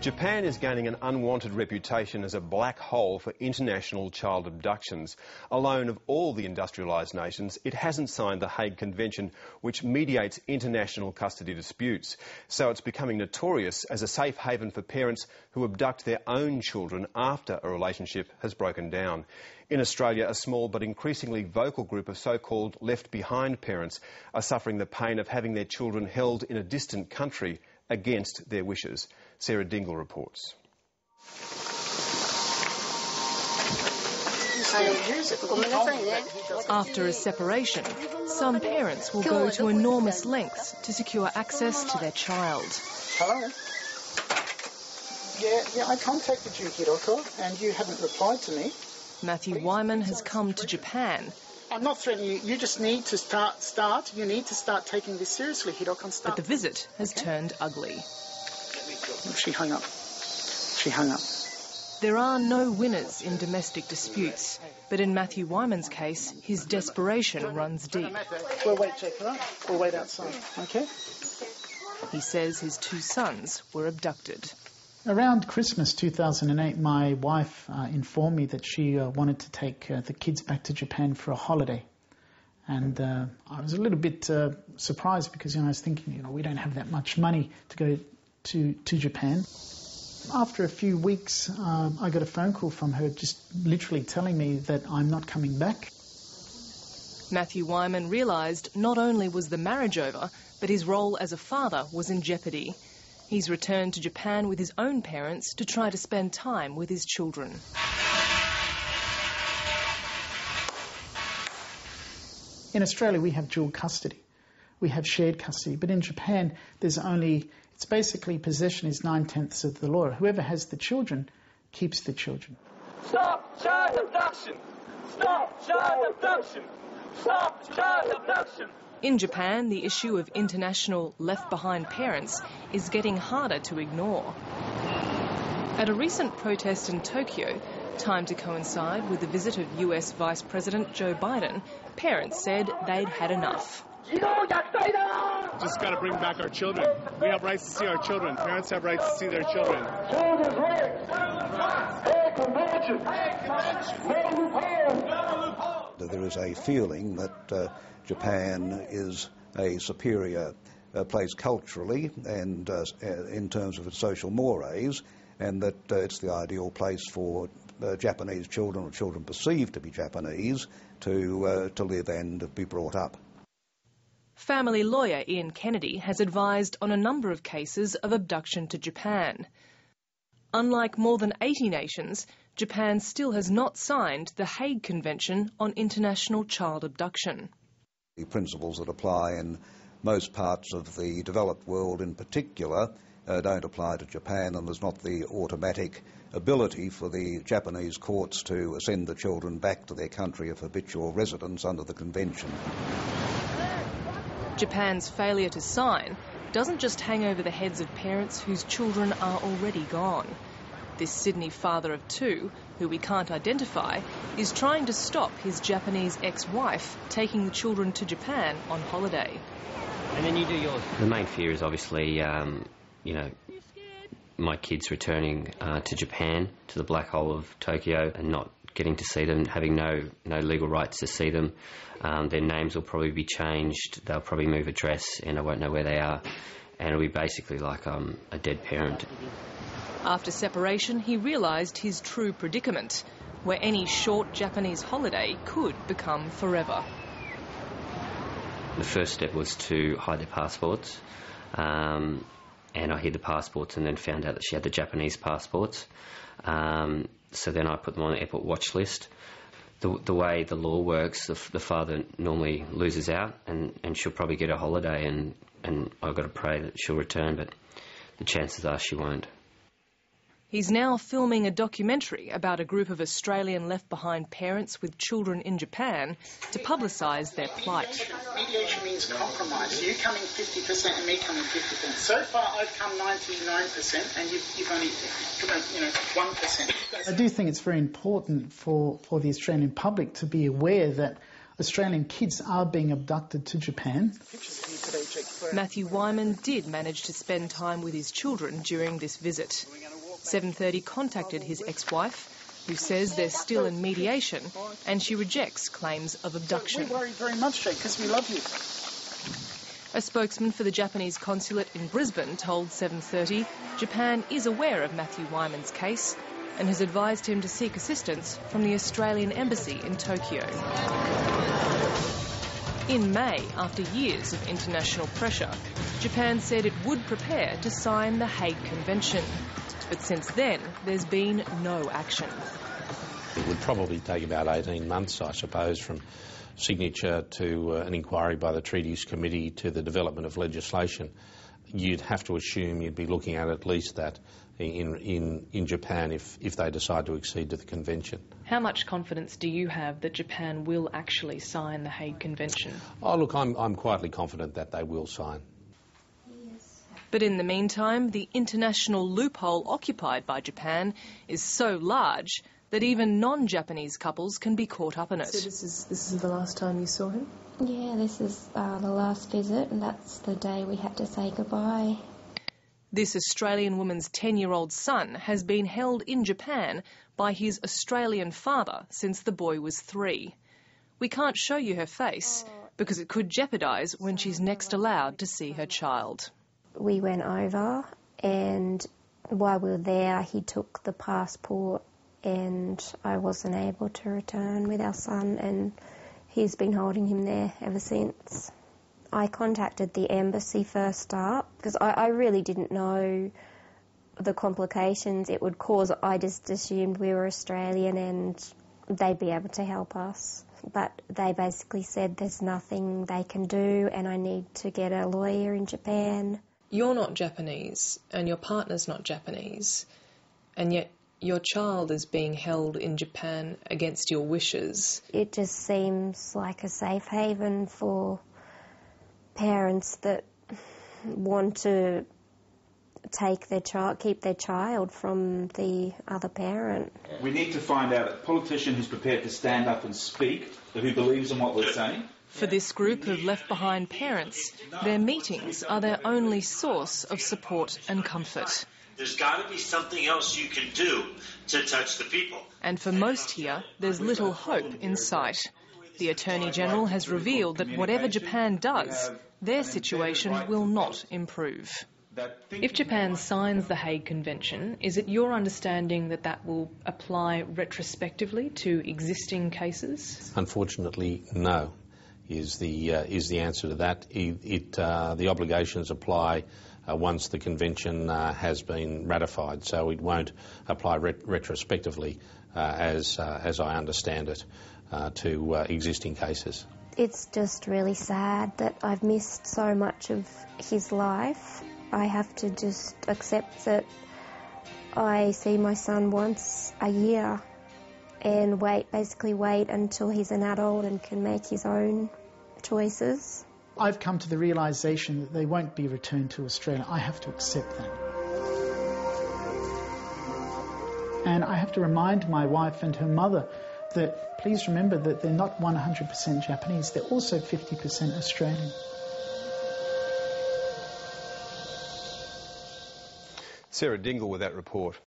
Japan is gaining an unwanted reputation as a black hole for international child abductions. Alone of all the industrialised nations, it hasn't signed the Hague Convention, which mediates international custody disputes. So it's becoming notorious as a safe haven for parents who abduct their own children after a relationship has broken down. In Australia, a small but increasingly vocal group of so-called left-behind parents are suffering the pain of having their children held in a distant country against their wishes. Sarah Dingle reports. After a separation, some parents will go to enormous lengths to secure access to their child. Hello? Yeah, I contacted you, Hiroko, and you haven't replied to me. Matthew Wyman has come to Japan. I'm not threatening you. You just need to start. You need to start taking this seriously, Hiroko. But the visit has turned ugly. She hung up. She hung up. There are no winners in domestic disputes, but in Matthew Wyman's case, his desperation runs deep. We'll wait, Jack, right? We'll wait outside, OK? He says his two sons were abducted. Around Christmas 2008, my wife informed me that she wanted to take the kids back to Japan for a holiday. And I was a little bit surprised because, I was thinking, we don't have that much money to go to Japan. After a few weeks, I got a phone call from her just literally telling me that I'm not coming back. Matthew Wyman realised not only was the marriage over, but his role as a father was in jeopardy. He's returned to Japan with his own parents to try to spend time with his children. In Australia, we have dual custody. We have shared custody. But in Japan, it's basically possession is 9/10 of the law. Whoever has the children keeps the children. Stop child abduction! Stop child abduction! Stop child abduction! In Japan, the issue of international left-behind parents is getting harder to ignore. At a recent protest in Tokyo, timed to coincide with the visit of US Vice President Joe Biden, parents said they'd had enough. Just got to bring back our children. We have rights to see our children. Parents have rights to see their children. Children's rights! Hague Convention! No loophole! There is a feeling that Japan is a superior place culturally and in terms of its social mores, and that it's the ideal place for Japanese children or children perceived to be Japanese to live and be brought up. Family lawyer Ian Kennedy has advised on a number of cases of abduction to Japan. Unlike more than 80 nations, Japan still has not signed the Hague Convention on International Child Abduction. The principles that apply in most parts of the developed world in particular don't apply to Japan, and there's not the automatic ability for the Japanese courts to send the children back to their country of habitual residence under the convention. Japan's failure to sign doesn't just hang over the heads of parents whose children are already gone. This Sydney father of two, who we can't identify, is trying to stop his Japanese ex-wife taking the children to Japan on holiday. And then you do yours. The main fear is obviously, my kids returning to Japan, to the black hole of Tokyo, and not getting to see them, having no legal rights to see them. Their names will probably be changed, they'll probably move address, and I won't know where they are. And it'll be basically like a dead parent. After separation, he realised his true predicament, where any short Japanese holiday could become forever. The first step was to hide their passports, and I hid the passports and then found out that she had the Japanese passports. So then I put them on the airport watch list. The way the law works, the father normally loses out, and she'll probably get a holiday, and I've got to pray that she'll return, but the chances are she won't. He's now filming a documentary about a group of Australian left-behind parents with children in Japan to publicise their plight. Mediation means compromise. You coming 50% and me coming 50%. So far I've come 99% and you've only come 1%. I do think it's very important for the Australian public to be aware that Australian kids are being abducted to Japan. Matthew Wyman did manage to spend time with his children during this visit. 7:30 contacted his ex-wife, who says they're still in mediation, and she rejects claims of abduction. We worry very much, Jake, because we love you. A spokesman for the Japanese consulate in Brisbane told 7:30 Japan is aware of Matthew Wyman's case and has advised him to seek assistance from the Australian Embassy in Tokyo. In May, after years of international pressure, Japan said it would prepare to sign the Hague Convention. But since then, there's been no action. It would probably take about 18 months, I suppose, from signature to an inquiry by the Treaties Committee to the development of legislation. You'd have to assume you'd be looking at least that in Japan if they decide to accede to the convention. How much confidence do you have that Japan will actually sign the Hague Convention? Oh, look, I'm quietly confident that they will sign. But in the meantime, the international loophole occupied by Japan is so large that even non-Japanese couples can be caught up in it. So this is the last time you saw him? Yeah, this is the last visit, and that's the day we had to say goodbye. This Australian woman's 10-year-old son has been held in Japan by his Australian father since the boy was 3. We can't show you her face because it could jeopardise when she's next allowed to see her child. We went over, and while we were there, he took the passport, and I wasn't able to return with our son, and he's been holding him there ever since. I contacted the embassy first up because I really didn't know the complications it would cause. I just assumed we were Australian and they'd be able to help us. But they basically said there's nothing they can do and I need to get a lawyer in Japan. You're not Japanese and your partner's not Japanese, and yet your child is being held in Japan against your wishes. It just seems like a safe haven for parents that want to keep their child from the other parent. We need to find out a politician who's prepared to stand up and speak, who believes in what we're saying. For this group of left-behind parents, their meetings are their only source of support and comfort. There's got to be something else you can do to touch the people. And for most here, there's little hope in sight. The Attorney-General has revealed that whatever Japan does, their situation will not improve. If Japan signs the Hague Convention, is it your understanding that that will apply retrospectively to existing cases? Unfortunately, no, is the answer to that. The obligations apply once the convention has been ratified, so it won't apply retrospectively, as I understand it, to existing cases. It's just really sad that I've missed so much of his life. I have to just accept that I see my son once a year and wait until he's an adult and can make his own choices. I've come to the realisation that they won't be returned to Australia. I have to accept that. And I have to remind my wife and her mother that please remember that they're not 100% Japanese, they're also 50% Australian. Sarah Dingle with that report.